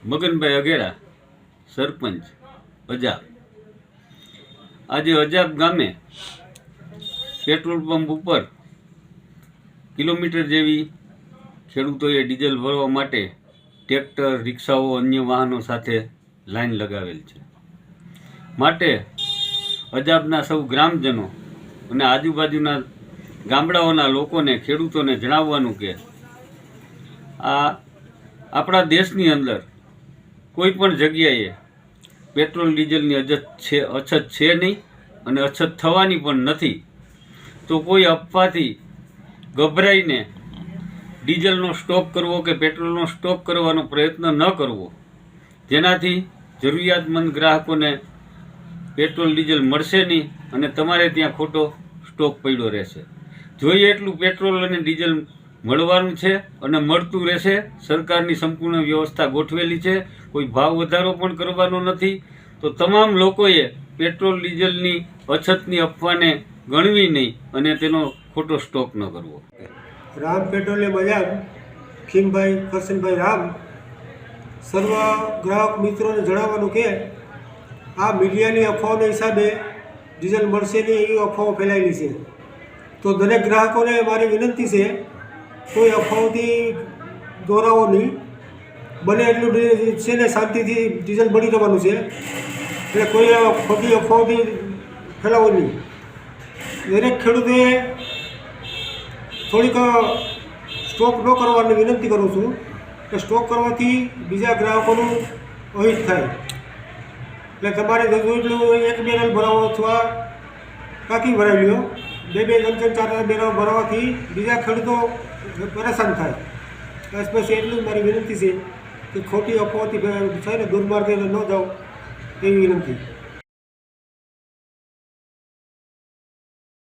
મગનભાઈ અઘેરા, સરપંચ અજાબ। આજે અજાબ ગામે petrol pump ઉપર કિલોમીટર જેવી ખેડૂતોએ ડીઝલ ભરવા માટે ટ્રેક્ટર, રિક્ષાઓ, અન્ય વાહનો સાથે લાઈન લગાવેલ છે। માટે અજાબના સૌ ગ્રામજનો અને આજુબાજુના ગામડાઓના લોકોને, ખેડૂતોને જણાવવાનું કે આ આપણા દેશની અંદર કોઈ પણ જગ્યાએ પેટ્રોલ ડીઝલની અછત છે નહીં અને અછત થવાની પણ નથી। તો કોઈ અફવાથી ગભરાઈને ડીઝલનો સ્ટોક કરવો કે પેટ્રોલનો સ્ટોક કરવાનો પ્રયત્ન ન કરવો, જેનાથી જરૂરિયાતમંદ ગ્રાહકોને પેટ્રોલ ડીઝલ મળશે નહીં અને તમારે ત્યાં ખોટો સ્ટોક પડ્યો રહેશે। જોઈએ એટલું પેટ્રોલ અને ડીઝલ મળવાનું છે અને મળતું રહેશે। સરકારની સંપૂર્ણ વ્યવસ્થા ગોઠવેલી છે, કોઈ ભાવ વધારો પણ કરવાનો નથી। તો તમામ લોકોએ પેટ્રોલ ડીઝલની અછતની અફવાને ગણવી નહીં અને તેનો ખોટો સ્ટોક ન કરવો। રામ પેટ્રોલિયમ અજાબ, ખીમભાઈ કરશનભાઈ રામ, સર્વ ગ્રાહક મિત્રોને જણાવવાનું કે આ મીડિયાની અફવાઓના હિસાબે ડીઝલ મળશે નહીં એવી અફવાઓ ફેલાયેલી છે। તો દરેક ગ્રાહકોને મારી વિનંતી છે, કોઈ અફવાઓથી દોરાવો નહીં, બને એટલું છે ને શાંતિથી ડીઝલ મળી રહેવાનું છે, એટલે કોઈ ખોટી અફવાઓથી ફેલાવો નહીં। દરેક ખેડૂતોએ થોડીક સ્ટોક ન કરવાની વિનંતી કરું છું કે સ્ટોક કરવાથી બીજા ગ્રાહકોનું અહિત થાય। એટલે તમારે જરૂર એટલું 1 બેરલ ભરાવો અથવા ટાંકી ભરાવી લો, 2 3 4 બેરલ ભરાવવાથી બીજા ખેડૂતો પરેશાન થાય। બસ એટલું મારી વિનંતી છે કે ખોટી અફવાઓથી છે ને દુર્માર્ગે ન જાઓ એવી વિનંતી।